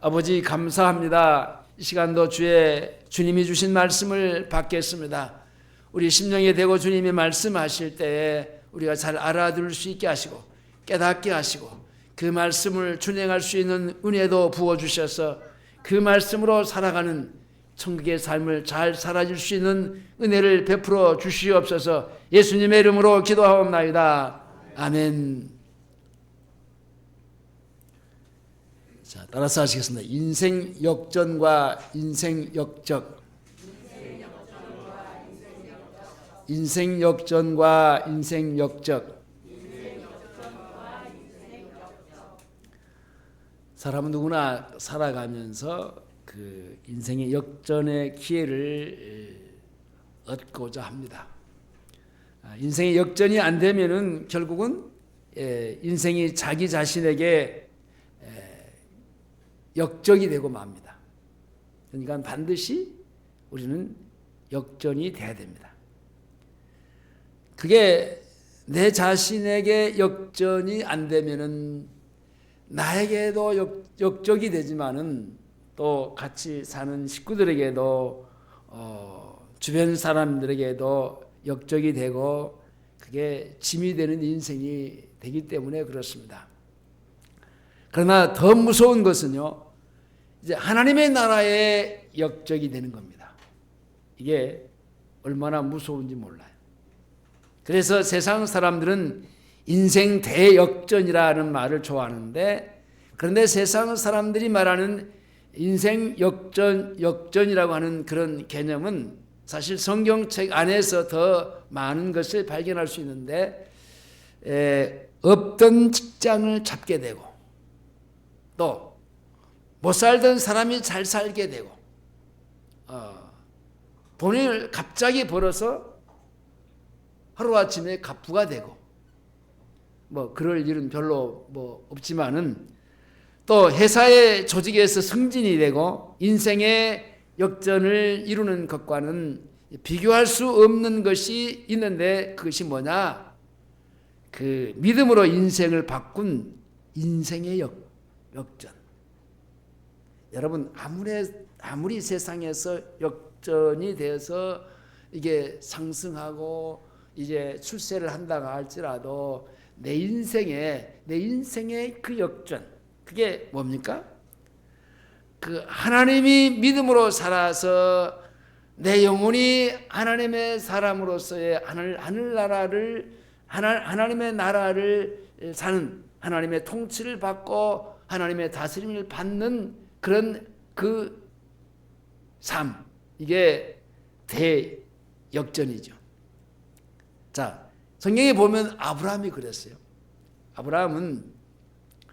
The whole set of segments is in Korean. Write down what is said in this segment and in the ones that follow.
아버지 감사합니다. 이 시간도 주님이 주신 말씀을 받겠습니다. 우리 심령에 대고 주님이 말씀하실 때에 우리가 잘 알아들을 수 있게 하시고 깨닫게 하시고 그 말씀을 준행할 수 있는 은혜도 부어주셔서 그 말씀으로 살아가는 천국의 삶을 잘 살아질 수 있는 은혜를 베풀어 주시옵소서. 예수님의 이름으로 기도하옵나이다. 아멘. 자, 따라서 하시겠습니다. 인생 역전과 인생 역적. 인생 역전과 인생 역적. 사람은 누구나 살아가면서 그 인생의 역전의 기회를 얻고자 합니다. 인생의 역전이 안 되면은 결국은 인생이 자기 자신에게 역적이 되고 맙니다. 그러니까 반드시 우리는 역전이 돼야 됩니다. 그게 내 자신에게 역전이 안 되면은 나에게도 역적이 되지만은 또 같이 사는 식구들에게도 주변 사람들에게도 역적이 되고 그게 짐이 되는 인생이 되기 때문에 그렇습니다. 그러나 더 무서운 것은요, 이제 하나님의 나라의 역적이 되는 겁니다. 이게 얼마나 무서운지 몰라요. 그래서 세상 사람들은 인생 대역전이라는 말을 좋아하는데, 그런데 세상 사람들이 말하는 인생 역전이라고 하는 그런 개념은 사실 성경책 안에서 더 많은 것을 발견할 수 있는데, 없던 직장을 잡게 되고 또 못 살던 사람이 잘 살게 되고 돈을 갑자기 벌어서 하루아침에 갑부가 되고 뭐 그럴 일은 별로 뭐 없지만은 또 회사의 조직에서 승진이 되고 인생의 역전을 이루는 것과는 비교할 수 없는 것이 있는데 그것이 뭐냐? 그 믿음으로 인생을 바꾼 인생의 역전. 여러분 아무리 세상에서 역전이 돼서 이게 상승하고 이제 출세를 한다고 할지라도 내 인생의 그 역전, 그게 뭡니까? 그 하나님이 믿음으로 살아서 내 영혼이 하나님의 사람으로서의 하나님의 나라를 사는, 하나님의 통치를 받고 하나님의 다스림을 받는 그런 그 삶, 이게 대역전이죠. 자, 성경에 보면 아브라함이 그랬어요. 아브라함은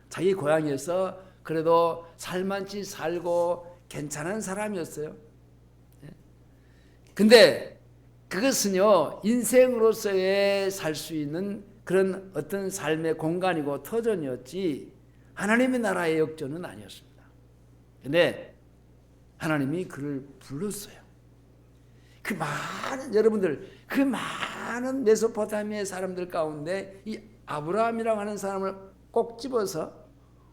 자기 고향에서 그래도 살만치 살고 괜찮은 사람이었어요. 근데 그것은요, 인생으로서의 살 수 있는 그런 어떤 삶의 공간이고 터전이었지 하나님의 나라의 역전은 아니었습니다. 근데 하나님이 그를 불렀어요. 여러분들 그 많은 메소포타미아의 사람들 가운데 이 아브라함이라고 하는 사람을 꼭 집어서,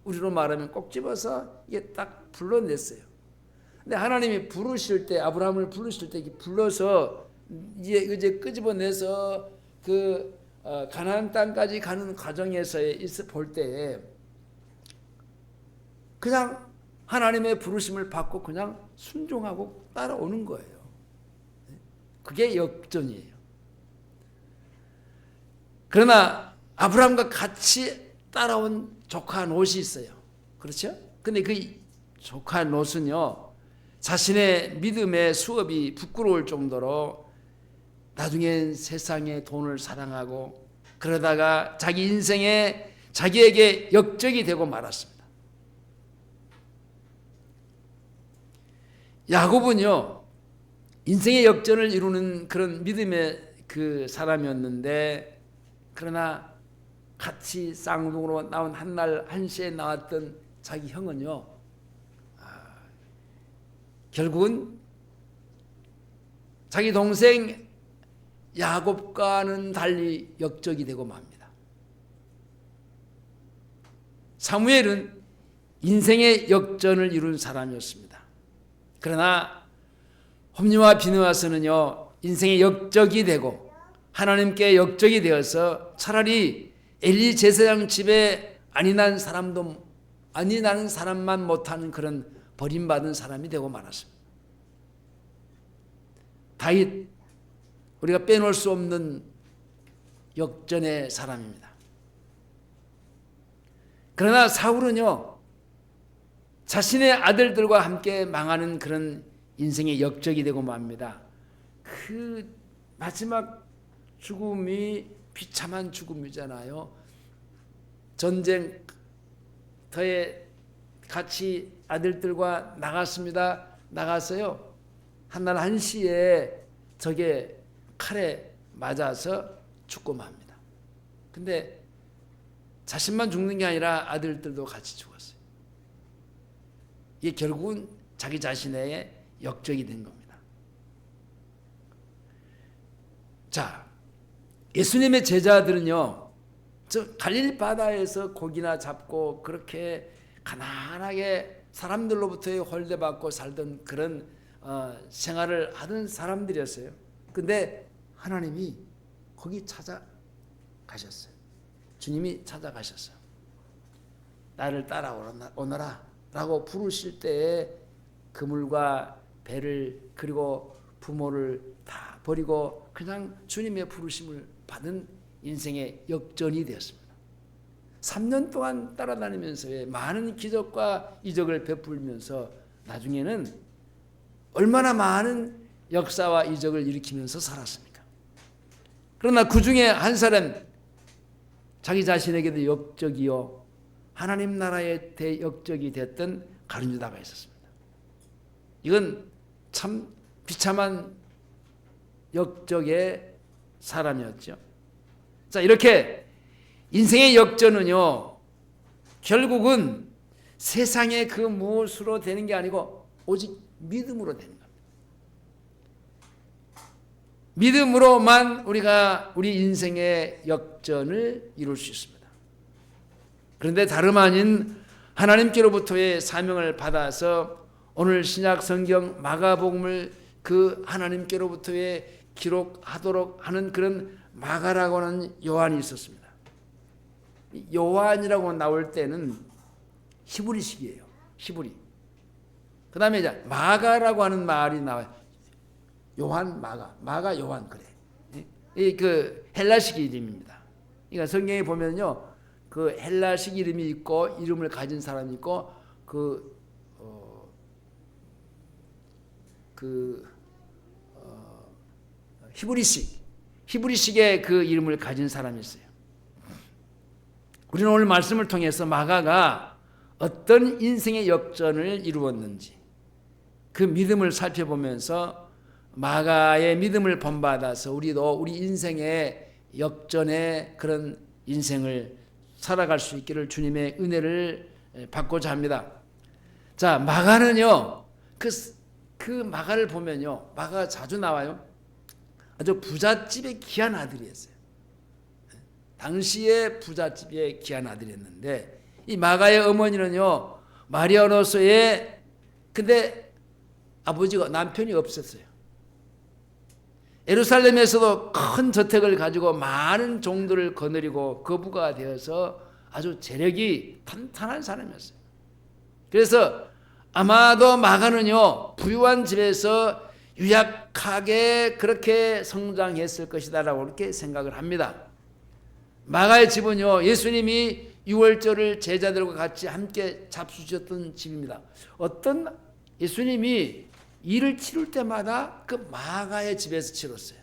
우리로 말하면 꼭 집어서 이게 딱 불러냈어요. 근데 하나님이 부르실 때, 아브라함을 부르실 때 불러서 이제 끄집어내서 그 가나안 땅까지 가는 과정에서 볼 때에 그냥 하나님의 부르심을 받고 그냥 순종하고 따라오는 거예요. 그게 역전이에요. 그러나 아브라함과 같이 따라온 조카 롯이 있어요. 그렇죠? 근데 그 조카 롯은요, 자신의 믿음의 수업이 부끄러울 정도로 나중엔 세상의 돈을 사랑하고 그러다가 자기 인생에 자기에게 역적이 되고 말았습니다. 야곱은요, 인생의 역전을 이루는 그런 믿음의 그 사람이었는데, 그러나 같이 쌍둥이로 나온 한날 한시에 나왔던 자기 형은요, 결국은 자기 동생 야곱과는 달리 역적이 되고 맙니다. 사무엘은 인생의 역전을 이룬 사람이었습니다. 그러나 홈리와 비느하스는요, 인생의 역적이 되고 하나님께 역적이 되어서 차라리 엘리 제사장 집에 아니난 사람만 못하는 그런 버림받은 사람이 되고 말았습니다. 다윗, 우리가 빼놓을 수 없는 역전의 사람입니다. 그러나 사울은요, 자신의 아들들과 함께 망하는 그런 인생의 역적이 되고 맙니다. 그 마지막 죽음이 비참한 죽음이잖아요. 전쟁터에 같이 아들들과 나갔습니다. 나가서요, 한날 1시에 적의 칼에 맞아서 죽고 맙니다. 근데 자신만 죽는 게 아니라 아들들도 같이 죽었어요. 이게 결국은 자기 자신의 역적이 된 겁니다. 자, 예수님의 제자들은요, 저 갈릴리 바다에서 고기나 잡고 그렇게 가난하게 사람들로부터 홀대받고 살던 그런 생활을 하던 사람들이었어요. 근데 하나님이 거기 찾아가셨어요. 주님이 찾아가셨어요. 나를 따라오너라 라고 부르실 때에 그물과 배를 그리고 부모를 다 버리고 그냥 주님의 부르심을 받은 인생의 역전이 되었습니다. 3년 동안 따라다니면서 많은 기적과 이적을 베풀면서 나중에는 얼마나 많은 역사와 이적을 일으키면서 살았습니까? 그러나 그 중에 한 사람, 자기 자신에게도 역적이요 하나님 나라의 대역적이 됐던 가룟 유다가 있었습니다. 이건 참 비참한 역적의 사람이었죠. 자, 이렇게 인생의 역전은요, 결국은 세상의 그 무엇으로 되는 게 아니고 오직 믿음으로 되는 겁니다. 믿음으로만 우리가 우리 인생의 역전을 이룰 수 있습니다. 그런데 다름 아닌 하나님께로부터의 사명을 받아서 오늘 신약 성경 마가복음을 그 하나님께로부터의 기록하도록 하는 그런 마가라고 하는 요한이 있었습니다. 요한이라고 나올 때는 히브리식이에요. 히브리. 그 다음에 이제 마가라고 하는 말이 나와요. 요한, 마가, 요한, 그래. 이 그 헬라식 이름입니다. 그러니까 성경에 보면요, 그 헬라식 이름이 있고 이름을 가진 사람이 있고 히브리식의 그 이름을 가진 사람이 있어요. 우리는 오늘 말씀을 통해서 마가가 어떤 인생의 역전을 이루었는지 그 믿음을 살펴보면서 마가의 믿음을 본받아서 우리도 우리 인생의 역전의 그런 인생을 살아갈 수 있기를 주님의 은혜를 받고자 합니다. 자, 마가는요, 그 마가를 보면요, 마가가 자주 나와요. 아주 부잣집의 귀한 아들이었어요. 당시의 부잣집의 귀한 아들이었는데, 이 마가의 어머니는요, 마리아노스의, 근데 아버지가, 남편이 없었어요. 예루살렘에서도 큰 저택을 가지고 많은 종들을 거느리고 거부가 되어서 아주 재력이 탄탄한 사람이었어요. 그래서 아마도 마가는요, 부유한 집에서 유약하게 그렇게 성장했을 것이다라고 그렇게 생각을 합니다. 마가의 집은요, 예수님이 유월절을 제자들과 같이 함께 잡수셨던 집입니다. 어떤 예수님이 일을 치를 때마다 그 마가의 집에서 치렀어요.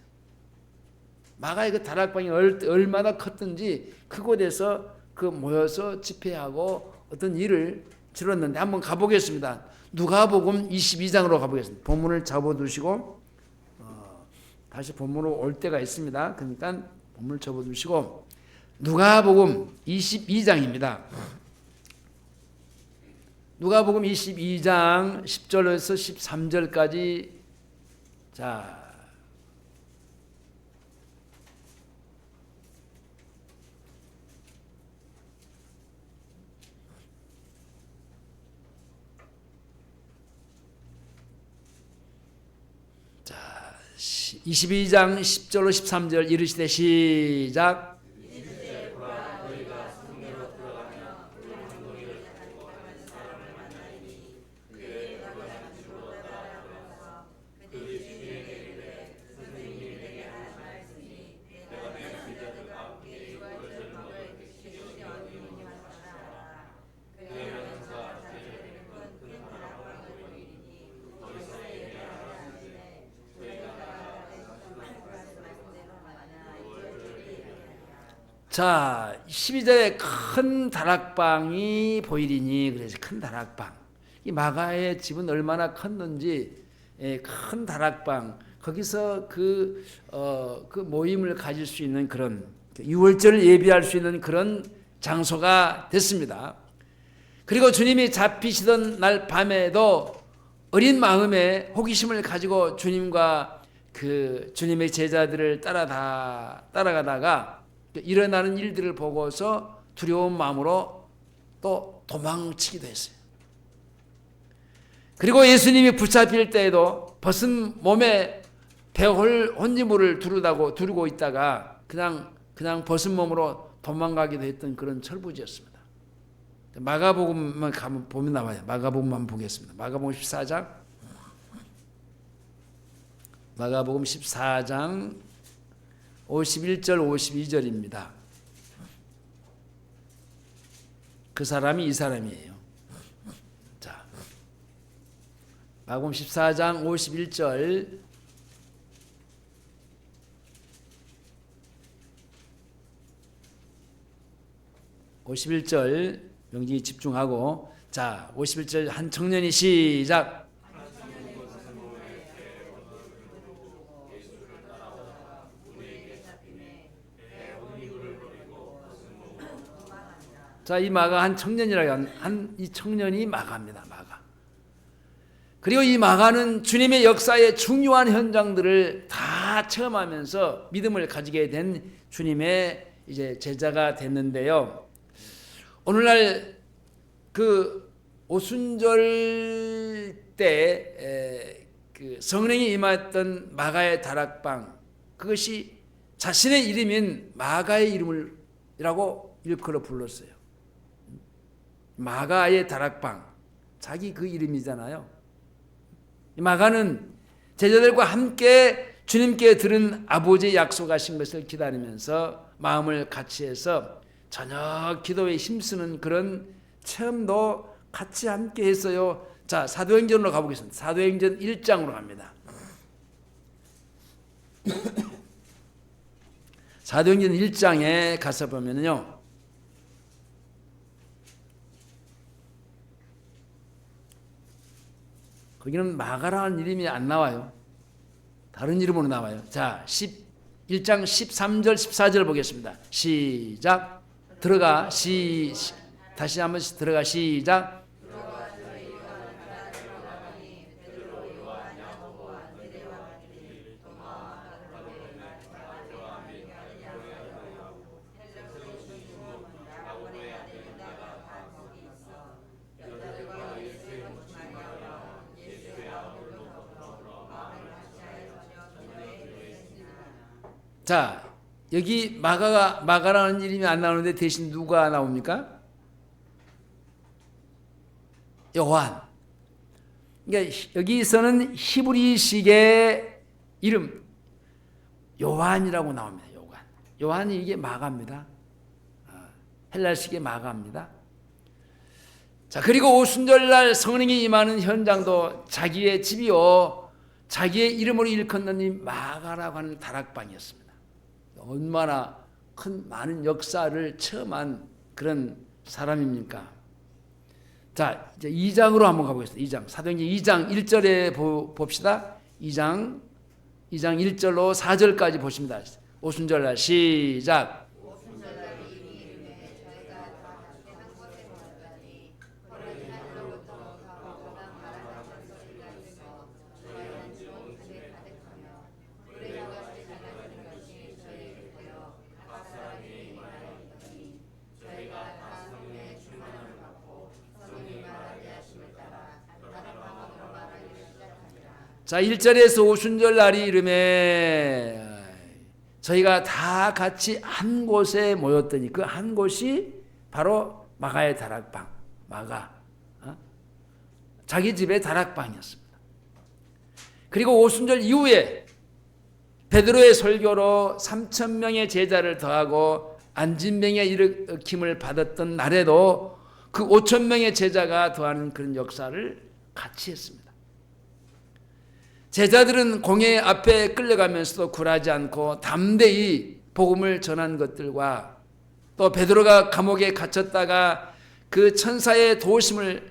마가의 그 다락방이 얼마나 컸든지 그곳에서 그 모여서 집회하고 어떤 일을 치렀는데 한번 가보겠습니다. 누가복음 22장으로 가보겠습니다. 본문을 접어두시고 다시 본문으로 올 때가 있습니다. 그러니까 본문을 접어두시고 누가복음 22장입니다. 누가복음 22장 10절에서 13절까지 자, 22장 10절로 13절 이르시되 시작. 자, 12절에 큰 다락방이 보이리니, 그래서 큰 다락방. 이 마가의 집은 얼마나 컸는지, 큰 다락방, 거기서 그 모임을 가질 수 있는 그런, 유월절을 예비할 수 있는 그런 장소가 됐습니다. 그리고 주님이 잡히시던 날 밤에도 어린 마음에 호기심을 가지고 주님과 그 주님의 제자들을 따라가다가 일어나는 일들을 보고서 두려운 마음으로 또 도망치기도 했어요. 그리고 예수님이 붙잡힐 때에도 벗은 몸에 배홀 혼지물을 두르고 있다가 그냥 벗은 몸으로 도망가기도 했던 그런 철부지였습니다. 마가복음만 보면 나와요. 마가복음만 보겠습니다. 마가복음 14장. 마가복음 14장 51절 52절입니다. 그 사람이 이 사람이에요. 자, 마가복음 14장 51절 51절 명중히 집중하고, 자, 51절 한 청년이 시작. 자, 이 마가 한 청년이라고 이 청년이 마가입니다. 마가. 그리고 이 마가는 주님의 역사의 중요한 현장들을 다 체험하면서 믿음을 가지게 된 주님의 이제 제자가 됐는데요. 오늘날 그 오순절 때 그 성령이 임했던 마가의 다락방, 그것이 자신의 이름인 마가의 이름이라고 일컬어 불렀어요. 마가의 다락방, 자기 그 이름이잖아요. 마가는 제자들과 함께 주님께 들은 아버지의 약속하신 것을 기다리면서 마음을 같이 해서 저녁 기도에 힘쓰는 그런 체험도 같이 함께 했어요. 자, 사도행전으로 가보겠습니다. 사도행전 1장으로 갑니다. 사도행전 1장에 가서 보면요, 거기는 마가라는 이름이 안 나와요. 다른 이름으로 나와요. 자, 1장 13절 14절 보겠습니다. 시작. 들어가. 다시 한번 들어가. 시작. 자, 여기 마가라는 이름이 안 나오는데 대신 누가 나옵니까? 요한. 그러니까 여기서는 히브리식의 이름 요한이라고 나옵니다. 요한이 이게 마가입니다. 헬라식의 마가입니다. 자, 그리고 오순절날 성령이 임하는 현장도 자기의 집이요, 자기의 이름으로 일컫는 이 마가라고 하는 다락방이었습니다. 얼마나 많은 역사를 체험한 그런 사람입니까? 자, 이제 2장으로 한번 가보겠습니다. 2장. 사도행전 2장 1절에 봅시다. 2장 1절로 4절까지 보십니다. 오순절날 시작. 자, 1절에서 오순절 날이 이름에 저희가 다 같이 한 곳에 모였더니 그 한 곳이 바로 마가의 다락방, 마가 자기 집의 다락방이었습니다. 그리고 오순절 이후에 베드로의 설교로 3,000명의 제자를 더하고 안진병의 일으킴을 받았던 날에도 그 5,000명의 제자가 더하는 그런 역사를 같이 했습니다. 제자들은 공회 앞에 끌려가면서도 굴하지 않고 담대히 복음을 전한 것들과 또 베드로가 감옥에 갇혔다가 그 천사의 도우심을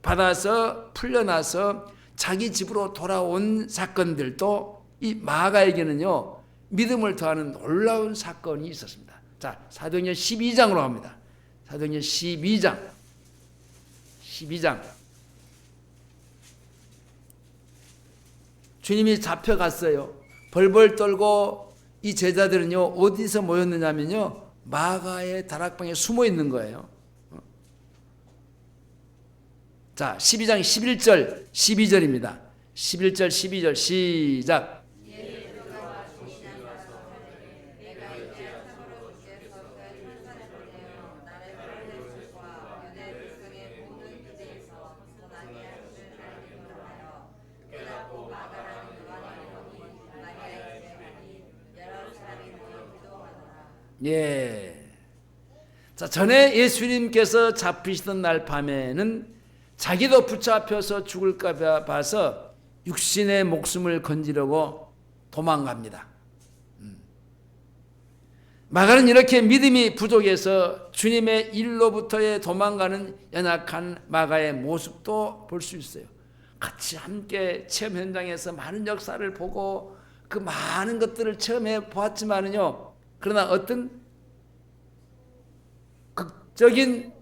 받아서 풀려나서 자기 집으로 돌아온 사건들도 이 마가에게는요 믿음을 더하는 놀라운 사건이 있었습니다. 자, 사도행전 12장으로 갑니다. 사도행전 12장 주님이 잡혀갔어요. 벌벌 떨고 이 제자들은요 어디서 모였느냐면요 마가의 다락방에 숨어 있는 거예요. 자, 12장 11절 12절입니다. 11절 12절 시작. 예. 자, 전에 예수님께서 잡히시던 날 밤에는 자기도 붙잡혀서 죽을까 봐서 육신의 목숨을 건지려고 도망갑니다. 마가는 이렇게 믿음이 부족해서 주님의 일로부터의 도망가는 연약한 마가의 모습도 볼 수 있어요. 같이 함께 체험 현장에서 많은 역사를 보고 그 많은 것들을 체험해 보았지만은요 그러나 어떤 극적인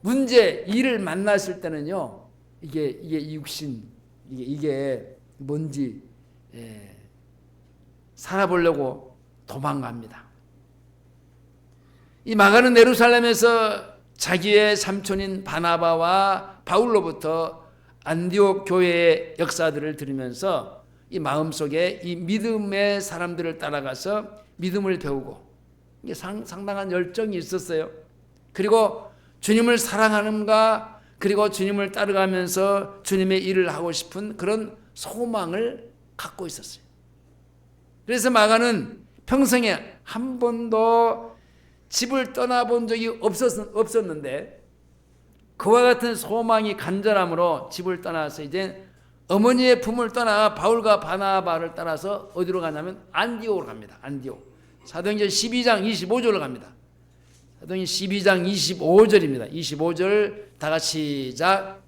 문제, 일을 만났을 때는요 이게 육신 이게 뭔지 살아보려고 도망갑니다. 이 마가는 예루살렘에서 자기의 삼촌인 바나바와 바울로부터 안디옥 교회의 역사들을 들으면서 이 마음속에 이 믿음의 사람들을 따라가서 믿음을 배우고 이게 상당한 열정이 있었어요. 그리고 주님을 사랑하는가 그리고 주님을 따라가면서 주님의 일을 하고 싶은 그런 소망을 갖고 있었어요. 그래서 마가는 평생에 한 번도 집을 떠나본 적이 없었는데 그와 같은 소망이 간절함으로 집을 떠나서 이제 어머니의 품을 떠나 바울과 바나바를 따라서 어디로 가냐면 안디옥으로 갑니다. 안디옥. 사도행전 12장 25절로 갑니다. 사도행전 12장 25절입니다. 25절 다 같이 시작.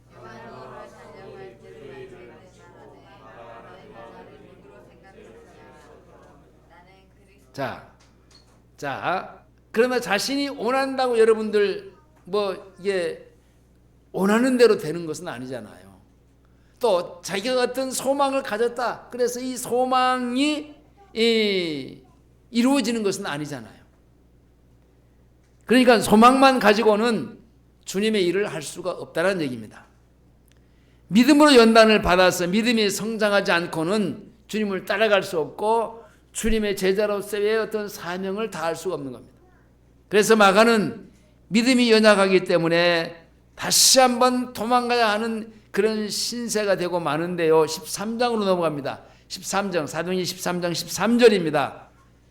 자, 그러나 자신이 원한다고 여러분들 뭐 이게 원하는 대로 되는 것은 아니잖아요. 또 자기가 어떤 소망을 가졌다. 그래서 이 소망이 이루어지는 것은 아니잖아요. 그러니까 소망만 가지고는 주님의 일을 할 수가 없다는 얘기입니다. 믿음으로 연단을 받아서 믿음이 성장하지 않고는 주님을 따라갈 수 없고 주님의 제자로서의 어떤 사명을 다할 수가 없는 겁니다. 그래서 마가는 믿음이 연약하기 때문에 다시 한번 도망가야 하는 그런 신세가 되고 마는데요. 13장으로 넘어갑니다. 13장, 사도행전 13장 13절입니다.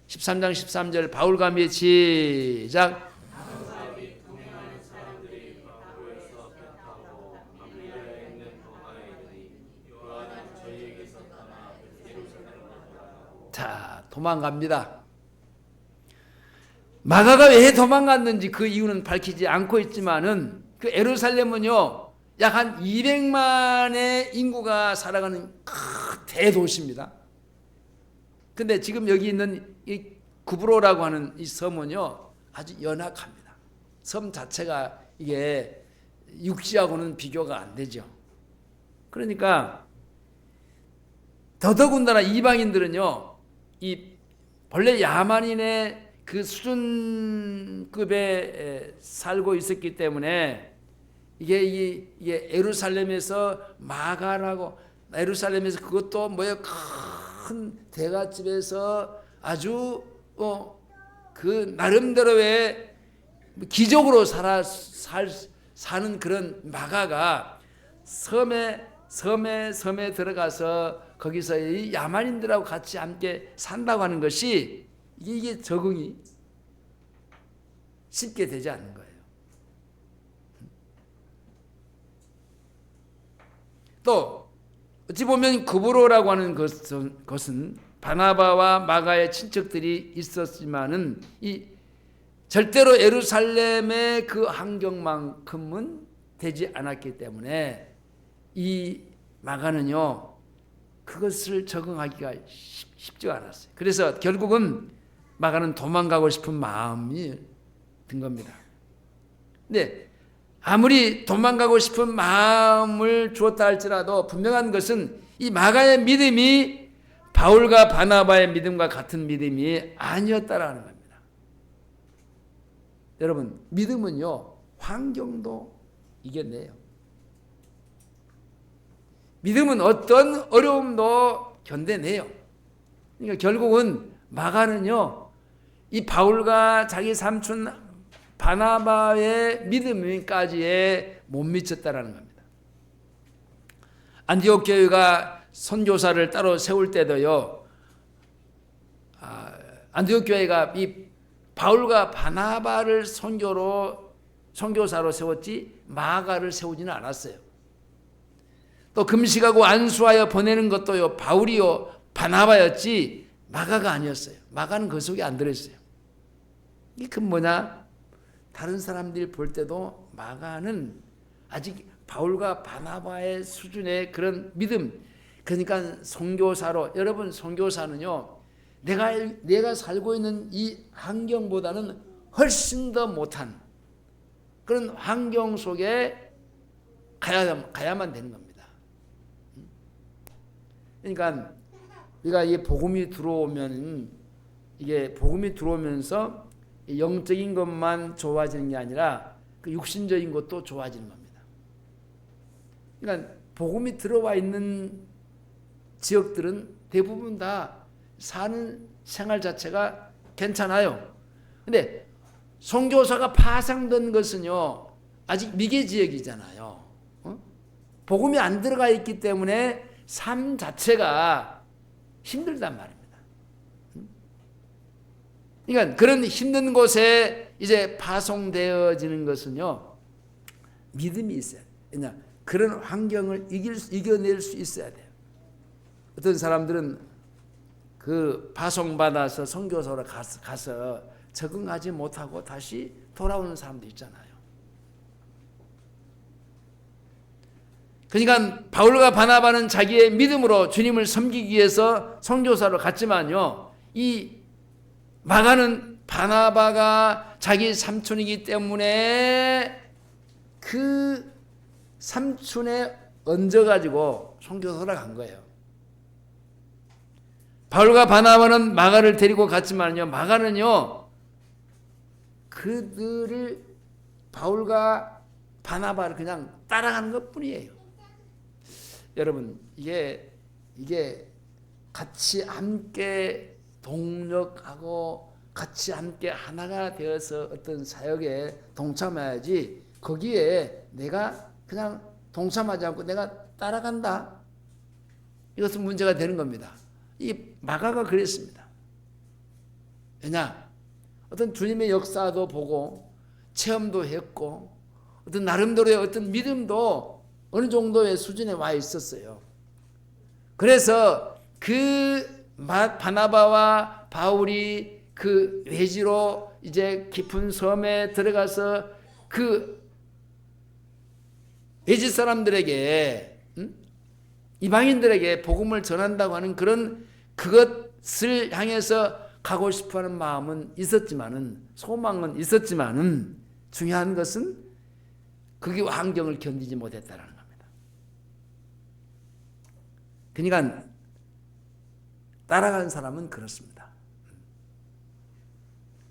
13장 13절 바울과 및 시작. 자, 도망갑니다. 마가가 왜 도망갔는지 그 이유는 밝히지 않고 있지만은 그 예루살렘은요 약 한 200만의 인구가 살아가는 큰 대도시입니다. 근데 지금 여기 있는 이 구브로라고 하는 이 섬은요 아주 연약합니다. 섬 자체가 이게 육지하고는 비교가 안 되죠. 그러니까 더더군다나 이방인들은요 이 본래 야만인의 그 수준급에 살고 있었기 때문에 이게 예루살렘에서 마가라고, 예루살렘에서 그것도 뭐야 큰 대갓집에서 아주 그 나름대로의 기적으로 사는 그런 마가가 섬에 들어가서 거기서 이 야만인들하고 같이 함께 산다고 하는 것이 이게 적응이 쉽게 되지 않는 거예요. 또 어찌 보면 구브로라고 하는 것은 바나바와 마가의 친척들이 있었지만은 이 절대로 예루살렘의 그 환경만큼은 되지 않았기 때문에 이 마가는요 그것을 적응하기가 쉽지가 않았어요. 그래서 결국은 마가는 도망가고 싶은 마음이 든 겁니다. 근데 아무리 도망가고 싶은 마음을 주었다 할지라도 분명한 것은 이 마가의 믿음이 바울과 바나바의 믿음과 같은 믿음이 아니었다라는 겁니다. 여러분, 믿음은요 환경도 이겨내요. 믿음은 어떤 어려움도 견뎌내요. 그러니까 결국은 마가는요 이 바울과 자기 삼촌 바나바의 믿음까지에 못 미쳤다라는 겁니다. 안디옥 교회가 선교사를 따로 세울 때도요, 안디옥 교회가 이 바울과 바나바를 선교사로 세웠지 마가를 세우지는 않았어요. 또 금식하고 안수하여 보내는 것도요 바울이요 바나바였지 마가가 아니었어요. 마가는 그 속에 안 들어있어요. 이게 그 뭐냐? 다른 사람들이 볼 때도 마가는 아직 바울과 바나바의 수준의 그런 믿음, 그러니까 선교사로, 여러분 선교사는요 내가 살고 있는 이 환경보다는 훨씬 더 못한 그런 환경 속에 가야만 되는 겁니다. 그러니까 우리가 이 복음이 들어오면서 영적인 것만 좋아지는 게 아니라 그 육신적인 것도 좋아지는 겁니다. 그러니까 복음이 들어와 있는 지역들은 대부분 다 사는 생활 자체가 괜찮아요. 근데 선교사가 파생된 것은요 아직 미개 지역이잖아요. 복음이 안 들어가 있기 때문에 삶 자체가 힘들단 말입니다. 그러니까 그런 힘든 곳에 이제 파송되어지는 것은요 믿음이 있어야 돼요. 왜냐 그런 환경을 이겨낼 수 있어야 돼요. 어떤 사람들은 그 파송받아서 선교사로 가서 적응하지 못하고 다시 돌아오는 사람도 있잖아요. 그러니까 바울과 바나바는 자기의 믿음으로 주님을 섬기기 위해서 선교사로 갔지만요 이 마가는 바나바가 자기 삼촌이기 때문에 그 삼촌에 얹어가지고 선교사로 간 거예요. 바울과 바나바는 마가를 데리고 갔지만요 마가는요 그들을 바울과 바나바를 그냥 따라가는 것 뿐이에요. 여러분 이게 같이 함께 동력하고 같이 함께 하나가 되어서 어떤 사역에 동참해야지 거기에 내가 그냥 동참하지 않고 내가 따라간다. 이것은 문제가 되는 겁니다. 이 마가가 그랬습니다. 왜냐? 어떤 주님의 역사도 보고 체험도 했고 어떤 나름대로의 어떤 믿음도 어느 정도의 수준에 와 있었어요. 그래서 그 바나바와 바울이 그 외지로 이제 깊은 섬에 들어가서 그 외지 사람들에게 이방인들에게 복음을 전한다고 하는 그것을 향해서 가고 싶어하는 마음은 있었지만은 소망은 있었지만은 중요한 것은 그게 환경을 견디지 못했다라는 겁니다. 그러니까 따라가는 사람은 그렇습니다.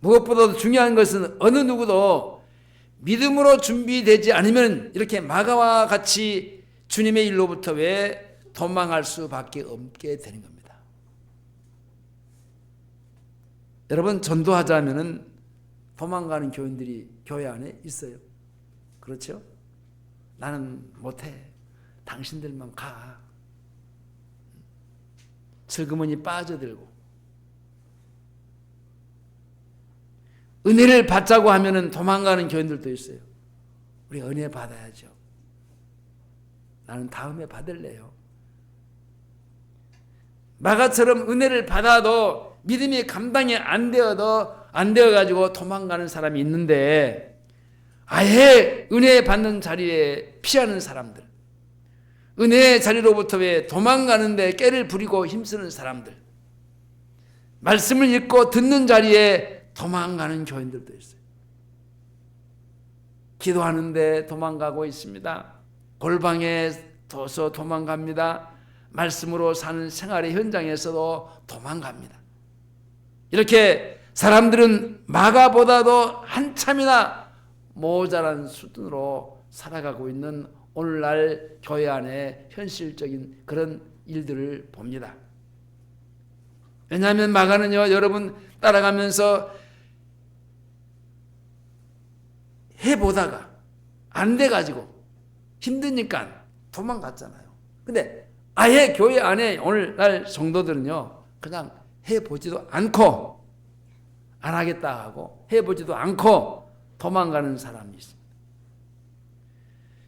무엇보다도 중요한 것은 어느 누구도 믿음으로 준비되지 않으면 이렇게 마가와 같이 주님의 일로부터 왜 도망할 수밖에 없게 되는 겁니다. 여러분, 전도하자면은 도망가는 교인들이 교회 안에 있어요. 그렇죠? 나는 못해. 당신들만 가. 슬그머니 빠져들고. 은혜를 받자고 하면은 도망가는 교인들도 있어요. 우리 은혜 받아야죠. 나는 다음에 받을래요. 마가처럼 은혜를 받아도 믿음이 감당이 안 되어가지고 도망가는 사람이 있는데, 아예 은혜 받는 자리에 피하는 사람들, 은혜의 자리로부터 왜 도망가는데 깨를 부리고 힘쓰는 사람들, 말씀을 읽고 듣는 자리에 도망가는 교인들도 있어요. 기도하는데 도망가고 있습니다. 골방에 둬서 도망갑니다. 말씀으로 사는 생활의 현장에서도 도망갑니다. 이렇게 사람들은 마가보다도 한참이나 모자란 수준으로 살아가고 있는 오늘날 교회 안에 현실적인 그런 일들을 봅니다. 왜냐하면 마가는요, 여러분 따라가면서 해보다가 안 돼가지고 힘드니까 도망갔잖아요. 근데 아예 교회 안에 오늘날 성도들은요, 그냥 해보지도 않고 안 하겠다 하고 해보지도 않고 도망가는 사람이 있습니다.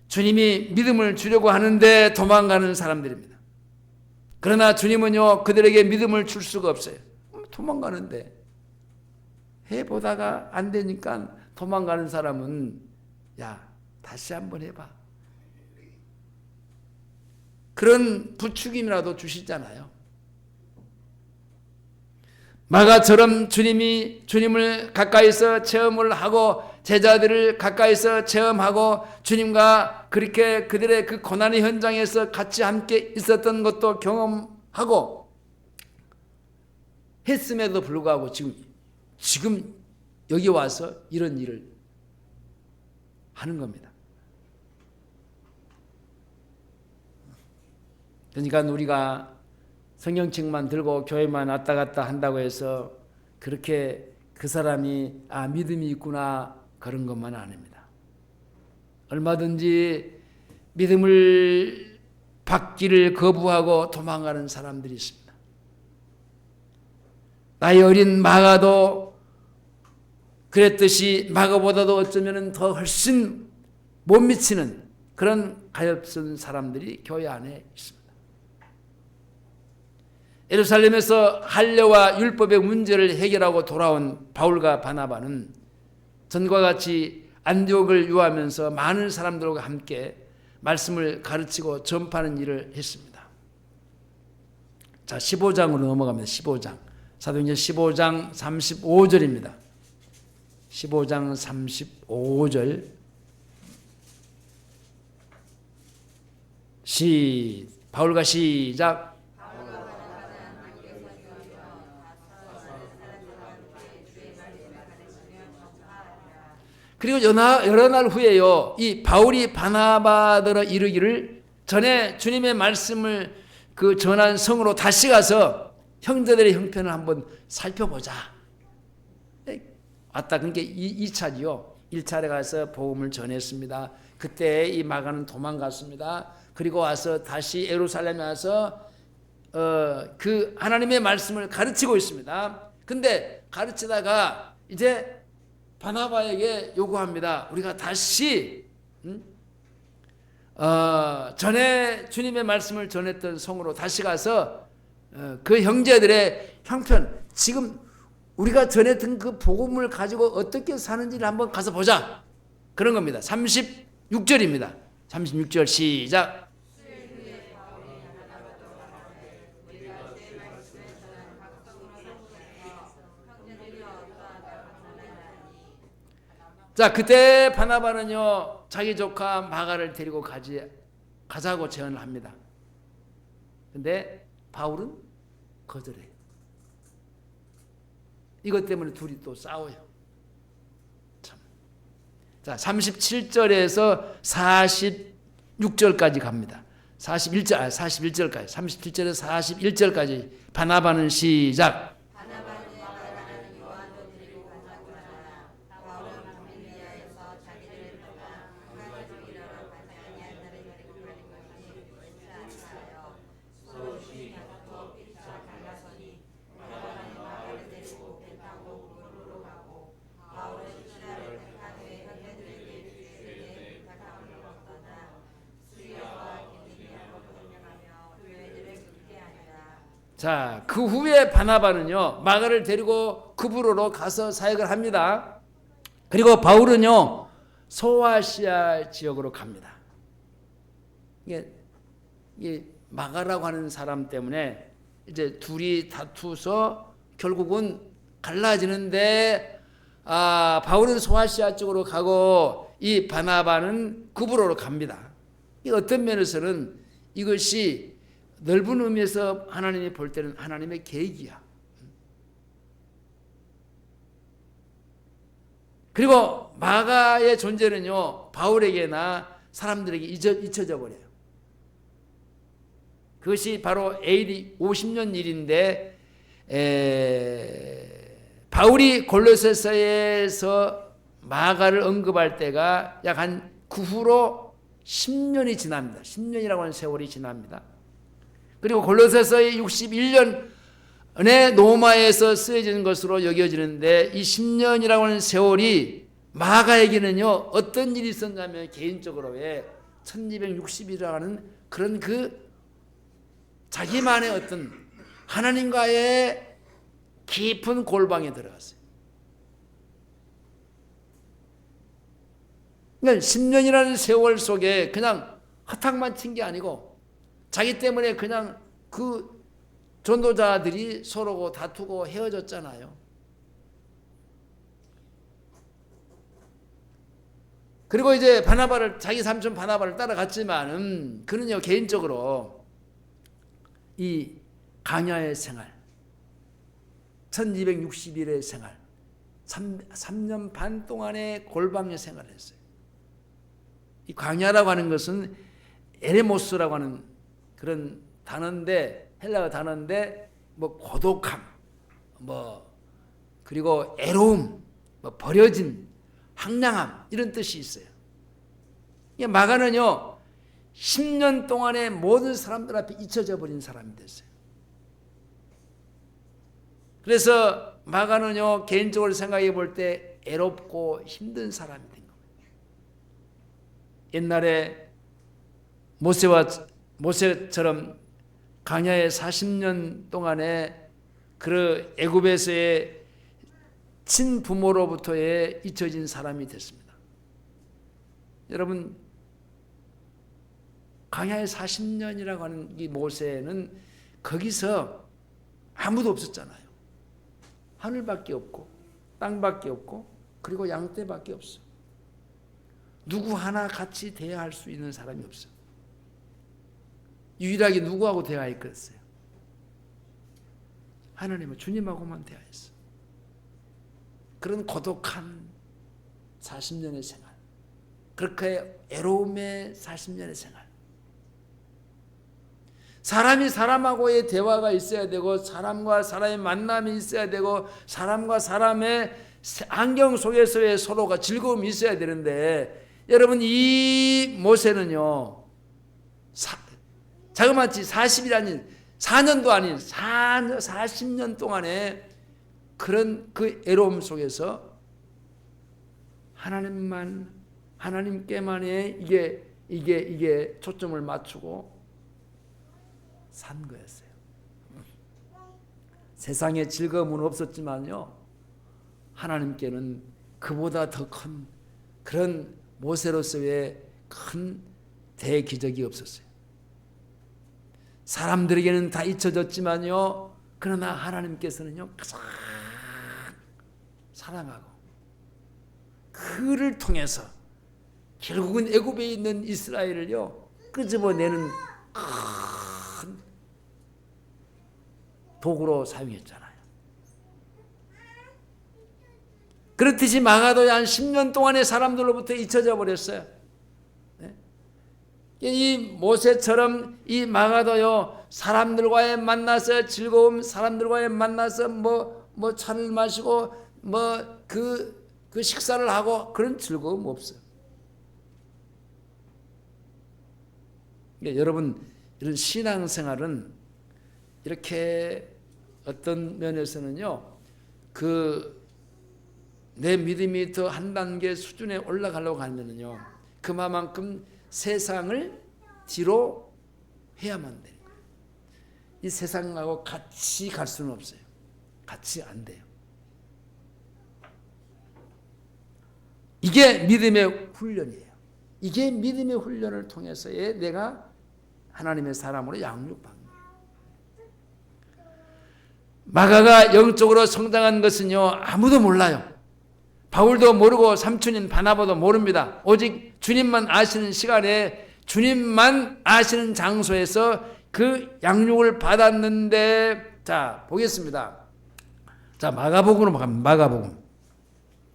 주님이 믿음을 주려고 하는데 도망가는 사람들입니다. 그러나 주님은요, 그들에게 믿음을 줄 수가 없어요. 도망가는데 해보다가 안 되니까 도망가는 사람은 야, 다시 한번 해봐. 그런 부추김이라도 주시잖아요. 마가처럼 주님을 가까이서 체험을 하고 제자들을 가까이서 체험하고 주님과 그렇게 그들의 그 고난의 현장에서 같이 함께 있었던 것도 경험하고 했음에도 불구하고 지금 여기 와서 이런 일을 하는 겁니다. 그러니까 우리가 성경책만 들고 교회만 왔다 갔다 한다고 해서 그렇게 그 사람이 믿음이 있구나 그런 것만 아닙니다. 얼마든지 믿음을 받기를 거부하고 도망가는 사람들이 있습니다. 나이 어린 마가도 그랬듯이 마가보다도 어쩌면 더 훨씬 못 미치는 그런 가엾은 사람들이 교회 안에 있습니다. 예루살렘에서 할례와 율법의 문제를 해결하고 돌아온 바울과 바나바는 전과 같이 안디옥을 유하면서 많은 사람들과 함께 말씀을 가르치고 전파하는 일을 했습니다. 자, 15장으로 넘어갑니다. 15장. 사도행전 15장 35절입니다. 15장 35절. 바울과 시작. 그리고 여러 날 후에요, 이 바울이 바나바더러 이르기를 전에 주님의 말씀을 그 전한 성으로 다시 가서 형제들의 형편을 한번 살펴보자. 왔다. 그러니까 2차지요. 1차례 가서 복음을 전했습니다. 그때 이 마가는 도망갔습니다. 그리고 와서 다시 예루살렘에 와서 그 하나님의 말씀을 가르치고 있습니다. 근데 가르치다가 이제 바나바에게 요구합니다. 우리가 다시 전에 주님의 말씀을 전했던 성으로 다시 가서 그 형제들의 형편, 지금 우리가 전했던 그 복음을 가지고 어떻게 사는지를 한번 가서 보자. 그런 겁니다. 36절입니다. 36절 시작. 자, 그때 바나바는요, 자기 조카 마가를 데리고 가자고 제안을 합니다. 근데 바울은 거절해요. 이것 때문에 둘이 또 싸워요. 참. 자, 37절에서 46절까지 갑니다. 41절까지 37절에서 41절까지 바나바는 시작. 자, 그 후에 바나바는요, 마가를 데리고 그브로로 가서 사역을 합니다. 그리고 바울은요, 소아시아 지역으로 갑니다. 이게 마가라고 하는 사람 때문에 이제 둘이 다투서 결국은 갈라지는데, 바울은 소아시아 쪽으로 가고 이 바나바는 그브로로 갑니다. 이 어떤 면에서는 이것이 넓은 의미에서 하나님이 볼 때는 하나님의 계획이야. 그리고 마가의 존재는요, 바울에게나 사람들에게 잊혀져 버려요. 그것이 바로 AD 50년 일인데, 바울이 골로새서에서 마가를 언급할 때가 약 한 그 후로 10년이 지납니다. 10년이라고 하는 세월이 지납니다. 그리고 골로새서의 61년의 로마에서 쓰여지는 것으로 여겨지는데, 이 10년이라고 하는 세월이 마가에게는요, 어떤 일이 있었냐면 개인적으로 왜 1260이라고 하는 그런 자기만의 어떤 하나님과의 깊은 골방에 들어갔어요. 그러니까 10년이라는 세월 속에 그냥 허탕만 친 게 아니고 자기 때문에 그냥 그 전도자들이 서로 다투고 헤어졌잖아요. 그리고 이제 자기 삼촌 바나바를 따라갔지만은 그는요, 개인적으로 이 광야의 생활, 1260일의 생활, 3년 반 동안의 골방의 생활을 했어요. 이 광야라고 하는 것은 에레모스라고 하는 그런 단어인데, 헬라어 단어인데, 고독함, 그리고 애로움, 버려짐, 황량함, 이런 뜻이 있어요. 마가는요, 10년 동안에 모든 사람들 앞에 잊혀져 버린 사람이 됐어요. 그래서 마가는요, 개인적으로 생각해 볼 때 애롭고 힘든 사람이 된 겁니다. 옛날에 모세처럼 광야에 40년 동안에 그 애굽에서의 친부모로부터의 잊혀진 사람이 됐습니다. 여러분, 광야에 40년이라고 하는 이 모세는 거기서 아무도 없었잖아요. 하늘밖에 없고 땅밖에 없고 그리고 양떼밖에 없어. 누구 하나 같이 대화할 수 있는 사람이 없어. 유일하게 누구하고 대화했겠어요? 하나님은 주님하고만 대화했어. 그런 고독한 40년의 생활, 그렇게 애로움의 40년의 생활. 사람이 사람하고의 대화가 있어야 되고, 사람과 사람의 만남이 있어야 되고, 사람과 사람의 안경 속에서의 서로가 즐거움이 있어야 되는데, 여러분, 이 모세는요, 자그마치 40일 아닌 4년도 아닌 40년 동안에 그런 그 애로움 속에서 하나님께만의 이게 초점을 맞추고 산 거였어요. 세상에 즐거움은 없었지만요, 하나님께는 그보다 더 큰 그런 모세로서의 큰 대기적이 없었어요. 사람들에게는 다 잊혀졌지만요, 그러나 하나님께서는요, 가장 사랑하고 그를 통해서 결국은 애굽에 있는 이스라엘을요, 끄집어내는 큰 도구로 사용했잖아요. 그렇듯이 마가도 한 10년 동안의 사람들로부터 잊혀져 버렸어요. 이 모세처럼 이 마가도요, 사람들과의 만나서 즐거움, 사람들과의 만나서 뭐 차를 마시고 그 식사를 하고 그런 즐거움 없어요. 그러니까 여러분, 이런 신앙생활은 이렇게 어떤 면에서는요, 내 믿음이 더 한 단계 수준에 올라가려고 하면은요, 그만큼 세상을 뒤로 해야만 돼요. 이 세상하고 같이 갈 수는 없어요. 같이 안 돼요. 이게 믿음의 훈련이에요. 이게 믿음의 훈련을 통해서의 내가 하나님의 사람으로 양육받는 거예요. 마가가 영적으로 성장한 것은요, 아무도 몰라요. 바울도 모르고 삼촌인 바나바도 모릅니다. 오직 주님만 아시는 시간에, 주님만 아시는 장소에서 그 양육을 받았는데, 자, 보겠습니다. 자, 마가복음으로 갑니다.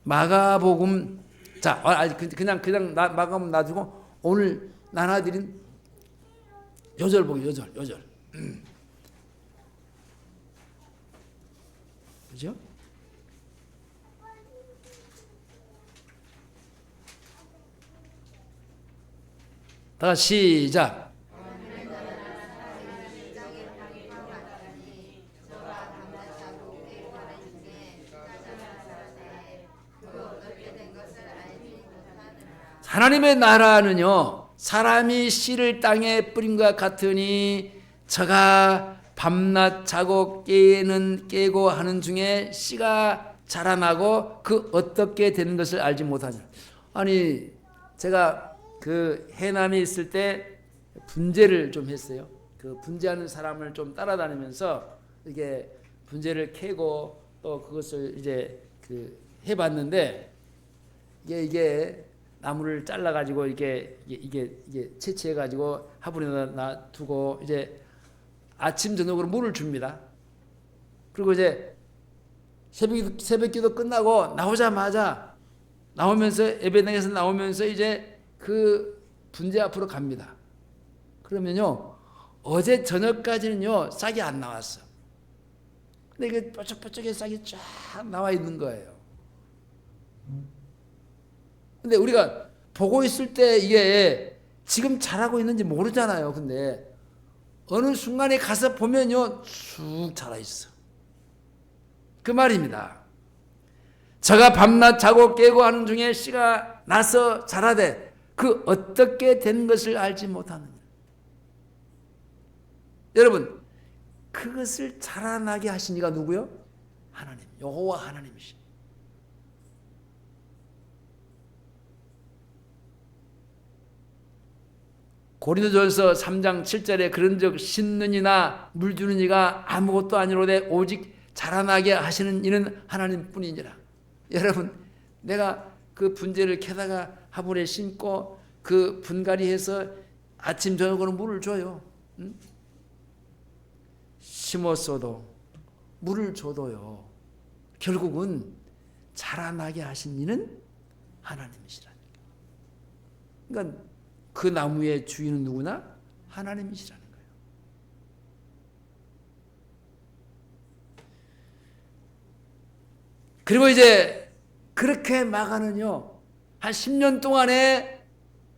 마가복음. 자, 그냥 마가복음 놔두고 오늘 나눠드린 요절 보기, 요절. 그죠? 다 시작. 하나님의 나라는요, 사람이 씨를 땅에 뿌린 것 같으니 저가 밤낮 자고 깨고 하는 중에 씨가 자라나고 그 어떻게 되는 것을 알지 못하죠. 아니, 제가 그 해남에 있을 때 분재를 좀 했어요. 그 분재하는 사람을 좀 따라다니면서 이게 분재를 캐고 또 그것을 이제 해봤는데, 이게 나무를 잘라가지고 이게 채취해가지고 화분에다 놔두고 이제 아침 저녁으로 물을 줍니다. 그리고 이제 새벽기도 끝나고 나오면서 예배당에서 나오면서 이제 그 분재 앞으로 갑니다. 그러면요, 어제 저녁까지는요 싹이 안 나왔어. 근데 이게 뾰족뾰족하게 싹이 쫙 나와 있는 거예요. 근데 우리가 보고 있을 때 이게 지금 자라고 있는지 모르잖아요. 근데 어느 순간에 가서 보면요, 쑥 자라 있어. 그 말입니다. 저가 밤낮 자고 깨고 하는 중에 씨가 나서 자라되 그 어떻게 된 것을 알지 못하느냐. 여러분, 그것을 자라나게 하신 이가 누구요? 하나님, 여호와 하나님이십니다. 고린도전서 3장 7절에 그런즉 심는 이나 물 주는 이가 아무것도 아니로되 오직 자라나게 하시는 이는 하나님뿐이니라. 여러분, 내가 그 분재를 캐다가 화분에 심고 그 분갈이해서 아침 저녁으로 물을 줘요. 응? 심었어도 물을 줘도요, 결국은 자라나게 하신 이는 하나님이시라니까. 그러니까 그 나무의 주인은 누구나 하나님이시라는 거예요. 그리고 이제 그렇게 마가는요, 한 10년 동안에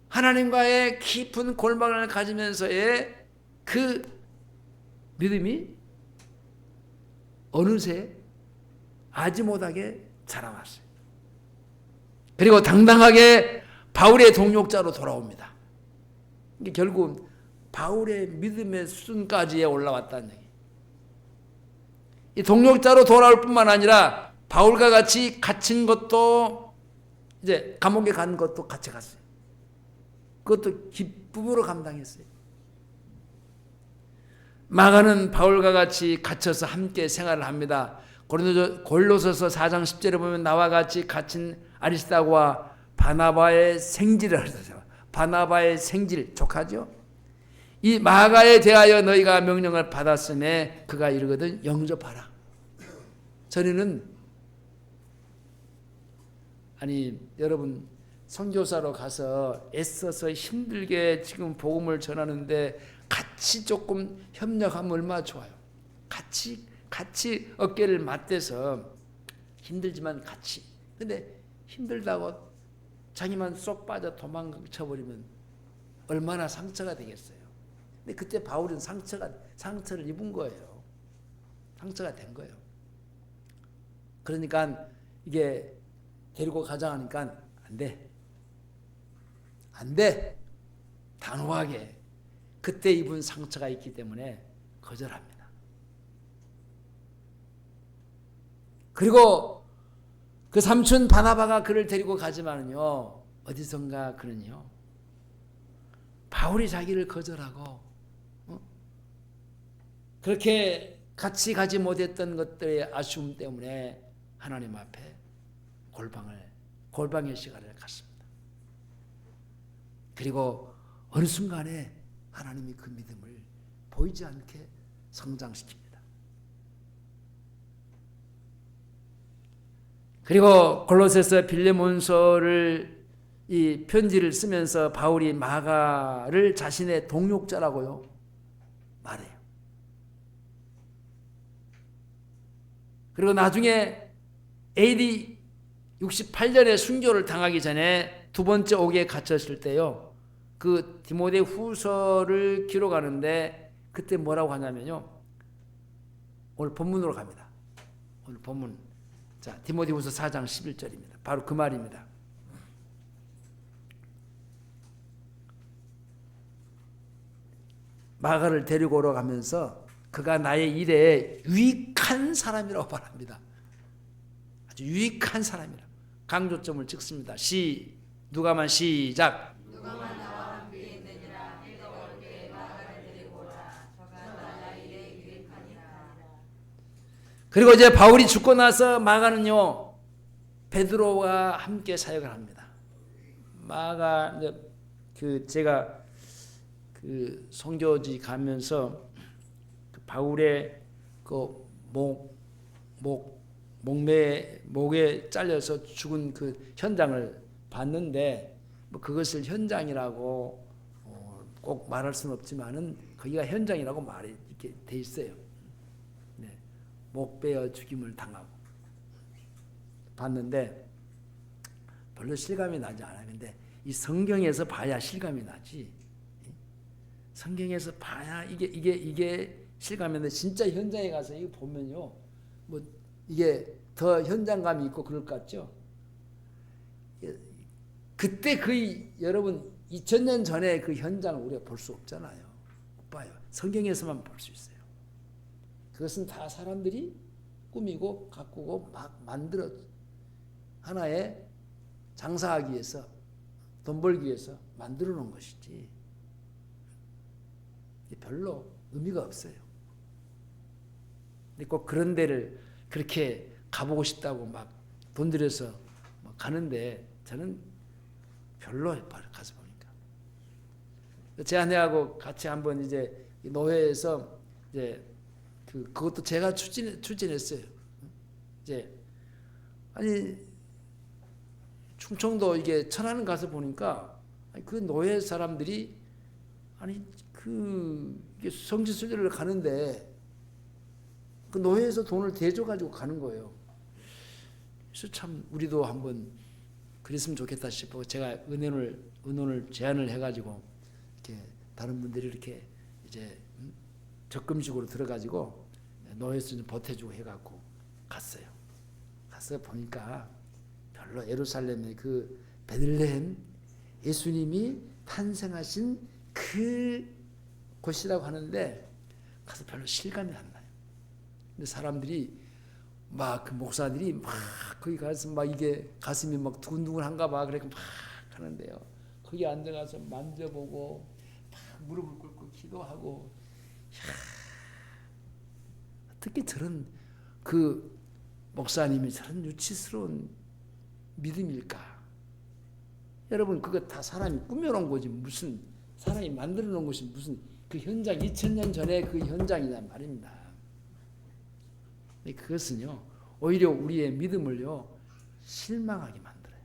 하나님과의 깊은 골망을 가지면서의 그 믿음이 어느새 아지 못하게 자라왔어요. 그리고 당당하게 바울의 동역자로 돌아옵니다. 결국 바울의 믿음의 수준까지 올라왔다는 얘기. 이 동역자로 돌아올 뿐만 아니라 바울과 같이 갇힌 것도, 이제 감옥에 간 것도 같이 갔어요. 그것도 기쁨으로 감당했어요. 마가는 바울과 같이 갇혀서 함께 생활을 합니다. 골로새서 4장 10절에 보면 나와 같이 갇힌 아리스다고와 바나바의 생질을 하셨어요. 바나바의 생질, 족하죠? 이 마가에 대하여 너희가 명령을 받았음에 그가 이르거든 영접하라. 전에는 아니 여러분 선교사로 가서 애써서 힘들게 지금 복음을 전하는데 같이 조금 협력하면 얼마나 좋아요. 같이 어깨를 맞대서 힘들지만 같이. 근데 힘들다고 자기만 쏙 빠져 도망쳐버리면 얼마나 상처가 되겠어요. 근데 그때 바울은 상처를 입은 거예요. 상처가 된 거예요. 그러니까 이게 데리고 가자 하니까 안 돼. 단호하게. 그때 입은 상처가 있기 때문에 거절합니다. 그리고 그 삼촌 바나바가 그를 데리고 가지만은요, 어디선가 그는요, 바울이 자기를 거절하고, 그렇게 같이 가지 못했던 것들의 아쉬움 때문에 하나님 앞에 골방의 시간을 갖습니다. 그리고 어느 순간에 하나님이 그 믿음을 보이지 않게 성장시킵니다. 그리고 골로새서 빌레몬서를 이 편지를 쓰면서 바울이 마가를 자신의 동역자라고요 말해요. 그리고 나중에 AD 68년에 순교를 당하기 전에 두 번째 옥에 갇혔을 때요, 그 디모데 후서를 기록하는데 그때 뭐라고 하냐면요, 오늘 본문으로 갑니다. 오늘 본문, 자 디모데 후서 4장 11절입니다. 바로 그 말입니다. 마가를 데리고 오러 가면서 그가 나의 일에 유익한 사람이라고 말합니다. 아주 유익한 사람이라 강조점을 찍습니다. 누가만 시작. 누가만 나와 함께 있느니라. 내가 올게 마가를 데리고 오라. 저가 나의 일에 유익하니라. 그리고 이제 바울이 죽고 나서 마가는요, 베드로와 함께 사역을 합니다. 마가 이제 제가 그 선교지 가면서 그 바울의 그 목에 잘려서 죽은 그 현장을 봤는데, 뭐 그것을 현장이라고 꼭 말할 수는 없지만은 거기가 현장이라고 말이 이렇게 돼 있어요. 네. 목 베어 죽임을 당하고 봤는데 별로 실감이 나지 않아요. 근데 이 성경에서 봐야 실감이 나지. 성경에서 봐야 이게 실감이 나는데, 진짜 현장에 가서 이거 보면요, 뭐 이게 더 현장감이 있고 그럴 것 같죠? 그때 여러분 2000년 전에 그 현장을 우리가 볼 수 없잖아요. 못 봐요. 성경에서만 볼 수 있어요. 그것은 다 사람들이 꾸미고 가꾸고 막 만들어 하나의 장사하기 위해서, 돈 벌기 위해서 만들어 놓은 것이지 별로 의미가 없어요. 근데 꼭 그런 데를 그렇게 가보고 싶다고 막 돈 들여서 가는데 저는 별로 가서 보니까. 제 아내하고 같이 한번 이제 노회에서 이제 그것도 제가 추진했어요. 이제 아니 충청도 이게 천안 가서 보니까 그 노회 사람들이 아니 이게 성지순례를 가는데 그 노회에서 돈을 대줘 가지고 가는 거예요. 그래서 참 우리도 한번 그랬으면 좋겠다 싶어 제가 의논을 제안을 해가지고 이렇게 다른 분들이 이렇게 이제 적금식으로 들어가지고 노회에서 좀 보태주고 해갖고 갔어요. 가서 보니까 별로 예루살렘의 그 베들레헴 예수님이 탄생하신 그 곳이라고 하는데 가서 별로 실감이 안 나요. 근데 사람들이 막 그 목사들이 막 거기 가서 막 이게 가슴이 막 두근두근한가 봐. 그래 막 하는데요. 거기 앉아가서 만져보고 막 무릎을 꿇고 기도하고. 어떻게 저런 그 목사님이 저런 유치스러운 믿음일까? 여러분 그거 다 사람이 꾸며놓은 거지 무슨 사람이 만들어 놓은 것이 무슨 그 현장 2000년 전에 그 현장이란 말입니다. 그것은요 오히려 우리의 믿음을요 실망하게 만들어요.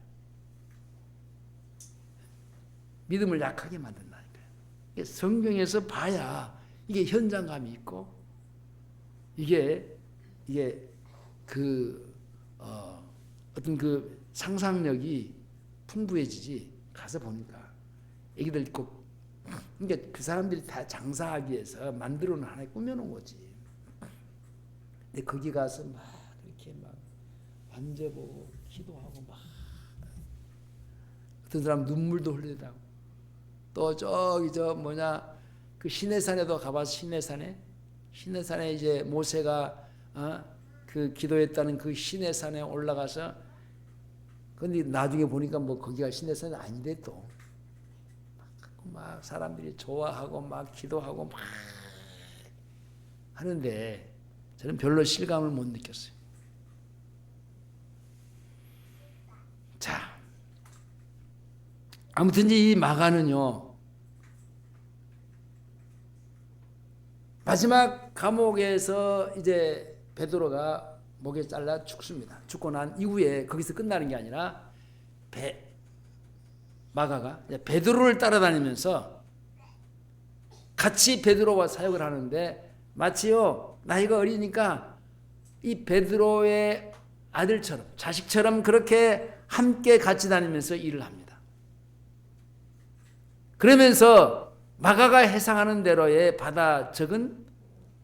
믿음을 약하게 만든다니까요. 이게 성경에서 봐야 이게 현장감이 있고 이게 어떤 그 상상력이 풍부해지지. 가서 보니까 애기들 꼭 그러니까 그 사람들이 다 장사하기 위해서 만들어 놓은 하나의 꾸며놓은 거지. 근데 거기 가서 막 이렇게 막 만져보고 기도하고 막 어떤 사람 눈물도 흘리다고 또 저기 그 시내산에도 가봐서 시내산에 이제 모세가 그 기도했다는 그 시내산에 올라가서 근데 나중에 보니까 뭐 거기가 시내산이 아닌데 또 막 사람들이 좋아하고 막 기도하고 막 하는데 저는 별로 실감을 못 느꼈어요. 자, 아무튼 이 마가는요 마지막 감옥에서 이제 베드로가 목에 잘라 죽습니다. 죽고 난 이후에 거기서 끝나는 게 아니라 마가가 베드로를 따라다니면서 같이 베드로와 사역을 하는데 마치요 나이가 어리니까 이 베드로의 아들처럼 자식처럼 그렇게 함께 같이 다니면서 일을 합니다. 그러면서 마가가 해상하는 대로의 받아 적은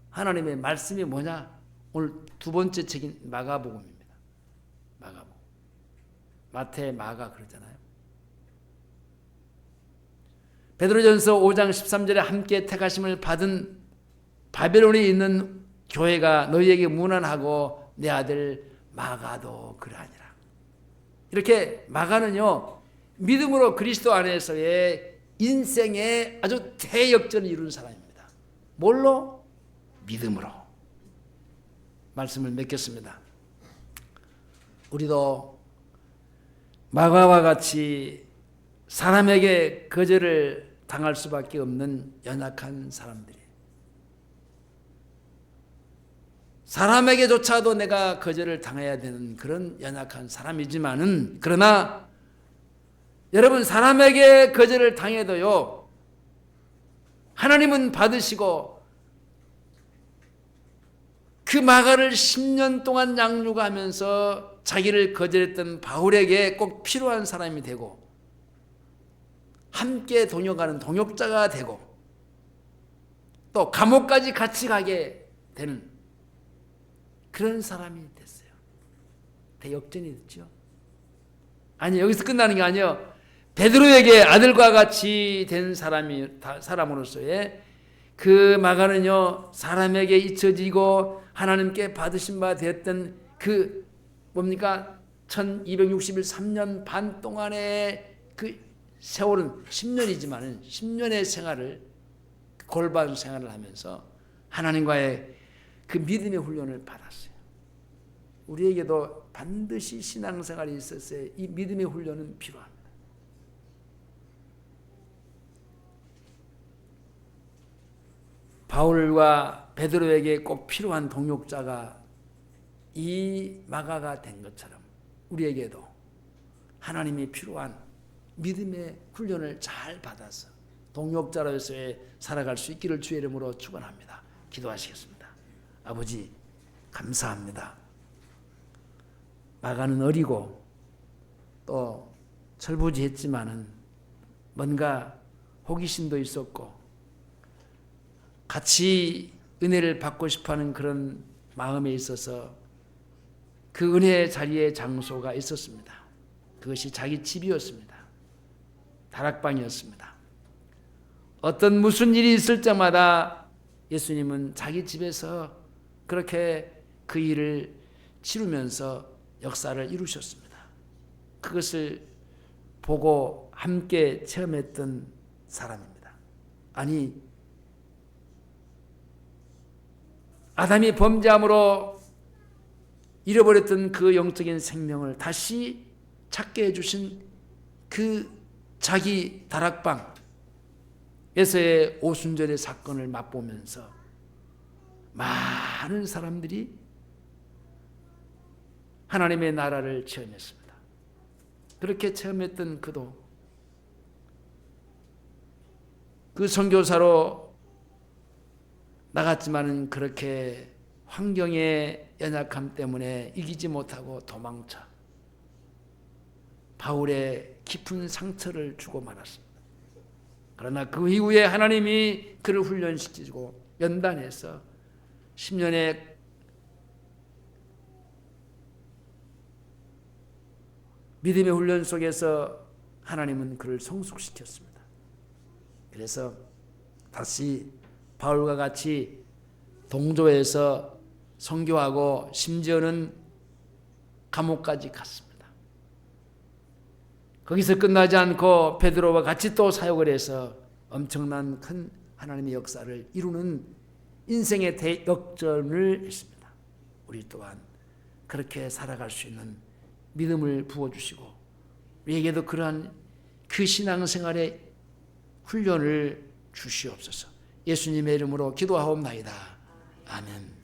하나님의 말씀이 뭐냐? 오늘 두 번째 책인 마가복음입니다. 마가복음. 마태, 마가 그러잖아요. 베드로전서 5장 13절에 함께 택하심을 받은 바벨론에 있는 교회가 너희에게 문안하고 내 아들 마가도 그러하니라. 이렇게 마가는요 믿음으로 그리스도 안에서의 인생의 아주 대역전을 이룬 사람입니다. 뭘로? 믿음으로. 말씀을 맺겠습니다. 우리도 마가와 같이 사람에게 거절을 당할 수밖에 없는 연약한 사람들이 사람에게조차도 내가 거절을 당해야 되는 그런 연약한 사람이지만은 그러나 여러분 사람에게 거절을 당해도요 하나님은 받으시고 그 마가를 10년 동안 양육하면서 자기를 거절했던 바울에게 꼭 필요한 사람이 되고 함께 동역하는 동역자가 되고 또 감옥까지 같이 가게 되는 그런 사람이 됐어요. 대역전이 됐죠. 아니 여기서 끝나는 게 아니에요. 베드로에게 아들과 같이 된 사람으로서의 그 마가는요 사람에게 잊혀지고 하나님께 받으신 바 되었던 그 뭡니까 1260일 3년 반 동안의 그 세월은 10년이지만 10년의 생활을 골반 생활을 하면서 하나님과의 그 믿음의 훈련을 받았어요. 우리에게도 반드시 신앙생활이 있었어요. 이 믿음의 훈련은 필요합니다. 바울과 베드로에게 꼭 필요한 동역자가 이 마가가 된 것처럼 우리에게도 하나님이 필요한 믿음의 훈련을 잘 받아서 동역자로서의 살아갈 수 있기를 주의 이름으로 축원합니다. 기도하시겠습니다. 아버지 감사합니다. 마가는 어리고 또 철부지했지만은 뭔가 호기심도 있었고 같이 은혜를 받고 싶어하는 그런 마음에 있어서 그 은혜의 자리에 장소가 있었습니다. 그것이 자기 집이었습니다. 다락방이었습니다. 어떤 무슨 일이 있을 때마다 예수님은 자기 집에서 그렇게 그 일을 치르면서 역사를 이루셨습니다. 그것을 보고 함께 체험했던 사람입니다. 아니 아담이 범죄함으로 잃어버렸던 그 영적인 생명을 다시 찾게 해주신 그 자기 다락방에서의 오순절의 사건을 맛보면서 많은 사람들이 하나님의 나라를 체험했습니다. 그렇게 체험했던 그도 그 선교사로 나갔지만은 그렇게 환경의 연약함 때문에 이기지 못하고 도망쳐 바울의 깊은 상처를 주고 말았습니다. 그러나 그 이후에 하나님이 그를 훈련시키고 연단해서 10년의 믿음의 훈련 속에서 하나님은 그를 성숙시켰습니다. 그래서 다시 바울과 같이 동조해서 선교하고 심지어는 감옥까지 갔습니다. 거기서 끝나지 않고 베드로와 같이 또 사역을 해서 엄청난 큰 하나님의 역사를 이루는 인생의 대역전을 했습니다. 우리 또한 그렇게 살아갈 수 있는 믿음을 부어주시고 우리에게도 그러한 그 신앙생활의 훈련을 주시옵소서. 예수님의 이름으로 기도하옵나이다. 아멘.